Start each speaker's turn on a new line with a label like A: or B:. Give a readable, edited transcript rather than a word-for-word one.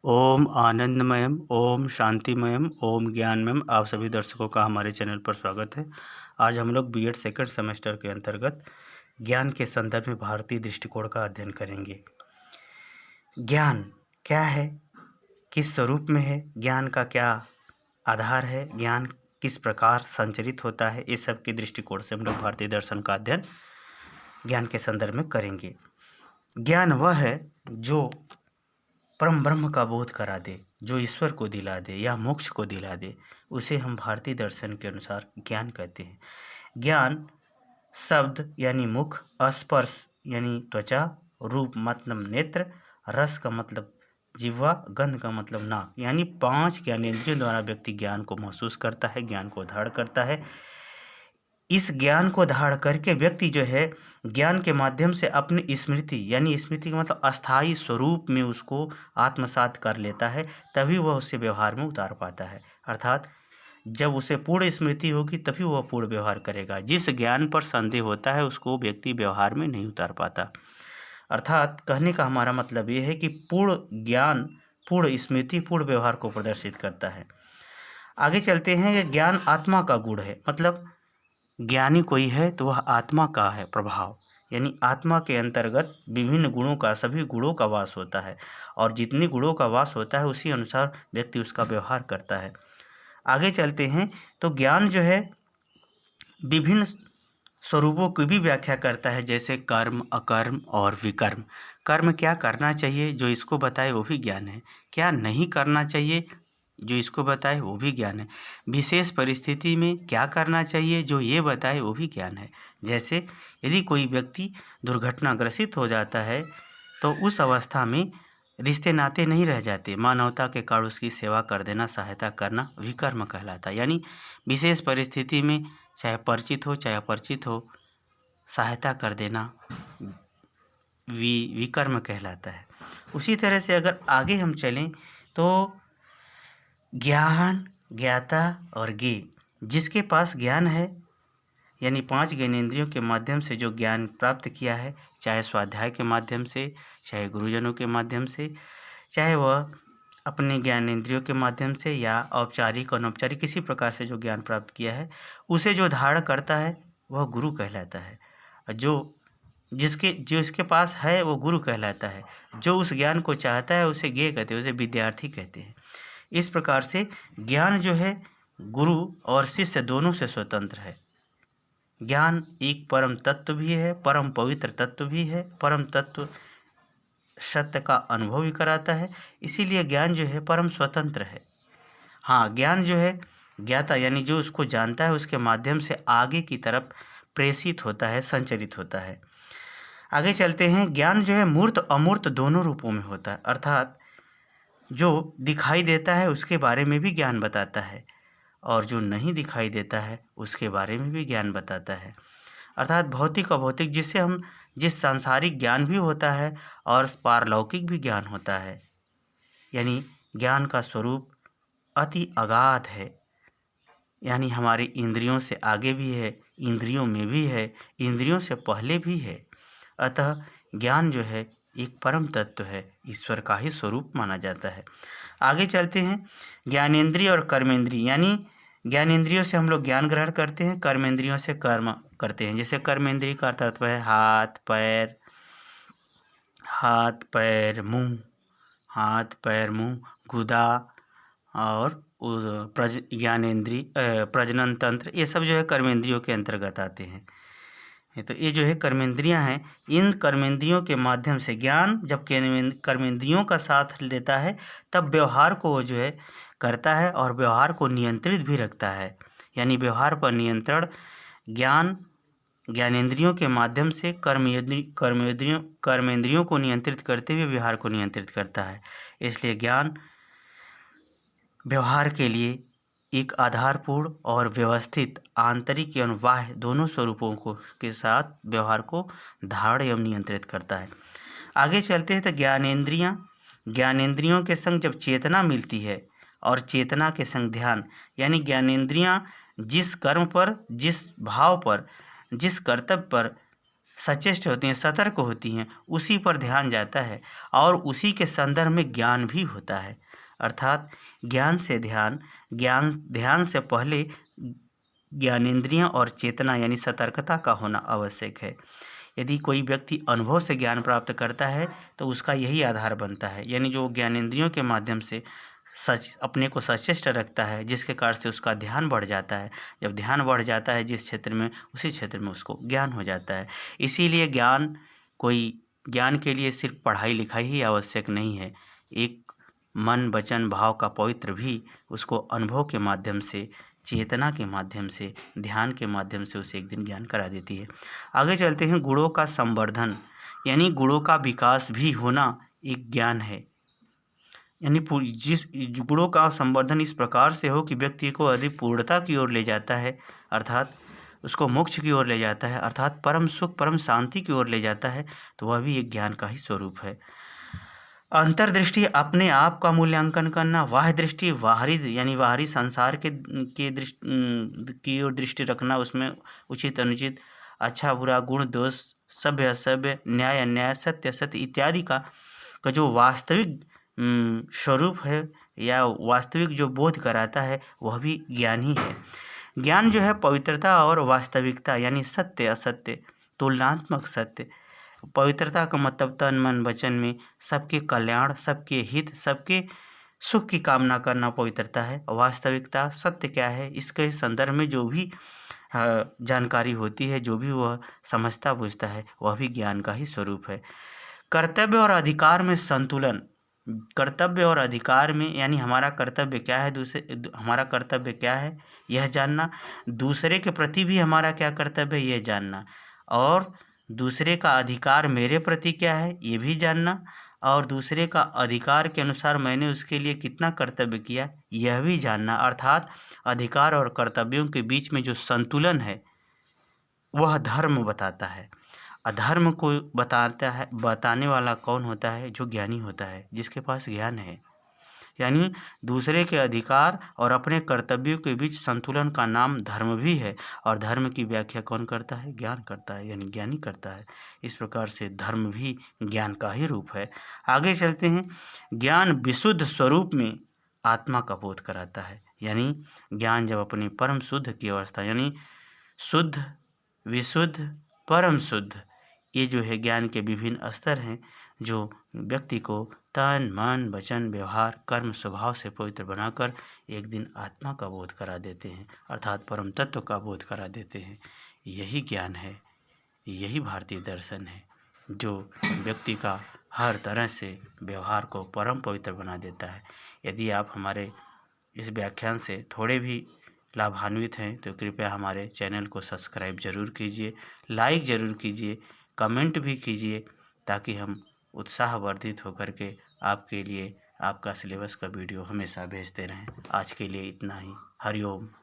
A: ओम आनंदमयम, ओम शांतिमयम, ओम ज्ञानमयम। आप सभी दर्शकों का हमारे चैनल पर स्वागत है। आज हम लोग बीएड सेकंड सेमेस्टर के अंतर्गत ज्ञान के संदर्भ में भारतीय दृष्टिकोण का अध्ययन करेंगे। ज्ञान क्या है, किस स्वरूप में है, ज्ञान का क्या आधार है, ज्ञान किस प्रकार संचरित होता है, इस सब के दृष्टिकोण से हम लोग भारतीय दर्शन का अध्ययन ज्ञान के संदर्भ में करेंगे। ज्ञान वह है जो परम ब्रह्म का बोध करा दे, जो ईश्वर को दिला दे या मोक्ष को दिला दे, उसे हम भारतीय दर्शन के अनुसार ज्ञान कहते हैं। ज्ञान शब्द यानी मुख, स्पर्श यानी त्वचा, रूप मतलब नेत्र, रस का मतलब जिह्वा, गंध का मतलब नाक, यानी 5 ज्ञानेंद्रियों द्वारा व्यक्ति ज्ञान को महसूस करता है, ज्ञान को धारण करता है। इस ज्ञान को धारण करके व्यक्ति जो है ज्ञान के माध्यम से अपनी स्मृति यानी स्मृति का मतलब अस्थाई स्वरूप में उसको आत्मसात कर लेता है, तभी वह उसे व्यवहार में उतार पाता है। अर्थात जब उसे पूर्ण स्मृति होगी तभी वह पूर्ण व्यवहार करेगा। जिस ज्ञान पर संदेह होता है उसको व्यक्ति व्यवहार में नहीं उतार पाता। अर्थात कहने का हमारा मतलब ये है कि पूर्ण ज्ञान, पूर्ण स्मृति, पूर्ण व्यवहार को प्रदर्शित करता है। आगे चलते हैं कि ज्ञान आत्मा का गुण है। मतलब ज्ञानी कोई है तो वह आत्मा का है प्रभाव, यानी आत्मा के अंतर्गत विभिन्न गुणों का, सभी गुणों का वास होता है, और जितने गुणों का वास होता है उसी अनुसार व्यक्ति उसका व्यवहार करता है। आगे चलते हैं तो ज्ञान जो है विभिन्न स्वरूपों की भी व्याख्या करता है, जैसे कर्म, अकर्म और विकर्म। कर्म क्या करना चाहिए जो इसको बताए वो भी ज्ञान है, क्या नहीं करना चाहिए जो इसको बताए वो भी ज्ञान है, विशेष परिस्थिति में क्या करना चाहिए जो ये बताए वो भी ज्ञान है। जैसे यदि कोई व्यक्ति दुर्घटनाग्रसित हो जाता है तो उस अवस्था में रिश्ते नाते नहीं रह जाते, मानवता के कारण उसकी सेवा कर देना, सहायता करना विकर्म कहलाता है। यानी विशेष परिस्थिति में चाहे परिचित हो चाहे अपरिचित हो, सहायता कर देना विकर्म कहलाता है। उसी तरह से अगर आगे हम चलें तो ज्ञान, ज्ञाता और ज्ञेय, जिसके पास ज्ञान है यानी 5 ज्ञानेंद्रियों के माध्यम से जो ज्ञान प्राप्त किया है, चाहे स्वाध्याय के माध्यम से, चाहे गुरुजनों के माध्यम से, चाहे वह अपने ज्ञानेंद्रियों के माध्यम से या औपचारिक अनौपचारिक किसी प्रकार से जो ज्ञान प्राप्त किया है, उसे जो धारण करता है वह गुरु कहलाता है। जो इसके पास है वो गुरु कहलाता है। जो उस ज्ञान को चाहता है उसे ज्ञेय कहते हैं, उसे विद्यार्थी कहते हैं। इस प्रकार से ज्ञान जो है गुरु और शिष्य दोनों से स्वतंत्र है। ज्ञान एक परम तत्व भी है, परम पवित्र तत्व भी है, परम तत्व सत्य का अनुभव भी कराता है, इसीलिए ज्ञान जो है परम स्वतंत्र है। हाँ, ज्ञान जो है ज्ञाता यानी जो उसको जानता है उसके माध्यम से आगे की तरफ प्रेषित होता है, संचरित होता है। आगे चलते हैं। ज्ञान जो है मूर्त अमूर्त दोनों रूपों में होता है। अर्थात जो दिखाई देता है उसके बारे में भी ज्ञान बताता है, और जो नहीं दिखाई देता है उसके बारे में भी ज्ञान बताता है। अर्थात भौतिक अभौतिक, जिस सांसारिक ज्ञान भी होता है और पारलौकिक भी ज्ञान होता है। यानी ज्ञान का स्वरूप अति अगाध है, यानी हमारी इंद्रियों से आगे भी है, इंद्रियों में भी है, इंद्रियों से पहले भी है। अतः ज्ञान जो है एक परम तत्व है, ईश्वर का ही स्वरूप माना जाता है। आगे चलते हैं। ज्ञानेंद्रिय और कर्मेंद्रिय, यानी ज्ञानेंद्रियों से हम लोग ज्ञान ग्रहण करते हैं, कर्मेंद्रियों से कर्म करते हैं। जैसे कर्मेंद्रिय का तत्व है हाथ पैर मुंह, हाथ पैर मुंह, गुदा और ज्ञानेंद्रिय, प्रजनन तंत्र, ये सब जो है कर्मेंद्रियों के अंतर्गत आते हैं। तो ये जो है कर्मेंद्रियां हैं। इन कर्मेंद्रियों के माध्यम से ज्ञान जब कर्मेंद्रियों का साथ लेता है तब व्यवहार को वो जो है करता है और व्यवहार को नियंत्रित भी रखता है। यानी व्यवहार पर नियंत्रण ज्ञानेंद्रियों के माध्यम से कर्मेंद्रियों को नियंत्रित करते हुए व्यवहार को नियंत्रित करता है। इसलिए ज्ञान व्यवहार के लिए एक आधारपूर्ण और व्यवस्थित आंतरिक एवं बाह्य दोनों स्वरूपों के साथ व्यवहार को धारण एवं नियंत्रित करता है। आगे चलते हैं तो ज्ञानेंद्रियों के संग जब चेतना मिलती है और चेतना के संग ध्यान, यानी ज्ञानेंद्रियां जिस कर्म पर, जिस भाव पर, जिस कर्तव्य पर सचेष्ट होती हैं, सतर्क होती हैं, उसी पर ध्यान जाता है और उसी के संदर्भ में ज्ञान भी होता है। अर्थात ध्यान से पहले ज्ञानेंद्रियां और चेतना यानी सतर्कता का होना आवश्यक है। यदि कोई व्यक्ति अनुभव से ज्ञान प्राप्त करता है तो उसका यही आधार बनता है, यानी जो ज्ञानेंद्रियों के माध्यम से अपने को सचेष्ट रखता है, जिसके कारण से उसका ध्यान बढ़ जाता है। जब ध्यान बढ़ जाता है जिस क्षेत्र में, उसी क्षेत्र में उसको ज्ञान हो जाता है। इसीलिए ज्ञान के लिए सिर्फ पढ़ाई लिखाई ही आवश्यक नहीं है। एक मन वचन भाव का पवित्र भी उसको अनुभव के माध्यम से, चेतना के माध्यम से, ध्यान के माध्यम से उसे एक दिन ज्ञान करा देती है। आगे चलते हैं। गुणों का संवर्धन यानी गुणों का विकास भी होना एक ज्ञान है। यानी जिस गुणों का संवर्धन इस प्रकार से हो कि व्यक्ति को अधिक पूर्णता की ओर ले जाता है, अर्थात उसको मोक्ष की ओर ले जाता है, अर्थात परम सुख परम शांति की ओर ले जाता है, तो वह भी एक ज्ञान का ही स्वरूप है। अंतर्दृष्टि अपने आप का मूल्यांकन करना, बाह्य दृष्टि बाहरी संसार के दृष्टि की ओर दृष्टि रखना, उसमें उचित अनुचित, अच्छा बुरा, गुण दोष, सभ्य असभ्य, न्याय अन्याय, सत्य असत्य इत्यादि का जो वास्तविक स्वरूप है या वास्तविक जो बोध कराता है, वह भी ज्ञान ही है। ज्ञान जो है पवित्रता और वास्तविकता यानी सत्य असत्य, तुलनात्मक सत्य। पवित्रता का मतलब तन मन वचन में सबके कल्याण, सबके हित, सबके सुख की कामना करना पवित्रता है। वास्तविकता सत्य क्या है, इसके संदर्भ में जो भी जानकारी होती है, जो भी वह समझता बुझता है, वह भी ज्ञान का ही स्वरूप है। कर्तव्य और अधिकार में संतुलन। कर्तव्य और अधिकार में यानी हमारा कर्तव्य क्या है, यह जानना। दूसरे के प्रति भी हमारा क्या कर्तव्य है, यह जानना। और दूसरे का अधिकार मेरे प्रति क्या है, ये भी जानना। और दूसरे का अधिकार के अनुसार मैंने उसके लिए कितना कर्तव्य किया, यह भी जानना। अर्थात अधिकार और कर्तव्यों के बीच में जो संतुलन है, वह धर्म बताता है। अधर्म को बताने वाला कौन होता है? जो ज्ञानी होता है, जिसके पास ज्ञान है। यानी दूसरे के अधिकार और अपने कर्तव्यों के बीच संतुलन का नाम धर्म भी है। और धर्म की व्याख्या कौन करता है? ज्ञान करता है, यानी ज्ञानी करता है। इस प्रकार से धर्म भी ज्ञान का ही रूप है। आगे चलते हैं। ज्ञान विशुद्ध स्वरूप में आत्मा का बोध कराता है। यानी ज्ञान जब अपनी परम शुद्ध की अवस्था, यानी शुद्ध, विशुद्ध, परम शुद्ध, ये जो है ज्ञान के विभिन्न स्तर हैं, जो व्यक्ति को तन मन वचन व्यवहार कर्म स्वभाव से पवित्र बनाकर एक दिन आत्मा का बोध करा देते हैं, अर्थात परम तत्व का बोध करा देते हैं। यही ज्ञान है, यही भारतीय दर्शन है, जो व्यक्ति का हर तरह से व्यवहार को परम पवित्र बना देता है। यदि आप हमारे इस व्याख्यान से थोड़े भी लाभान्वित हैं तो कृपया हमारे चैनल को सब्सक्राइब जरूर कीजिए, लाइक ज़रूर कीजिए, कमेंट भी कीजिए, ताकि हम उत्साहवर्धित होकर के आपके लिए आपका सिलेबस का वीडियो हमेशा भेजते रहें। आज के लिए इतना ही। हरिओम।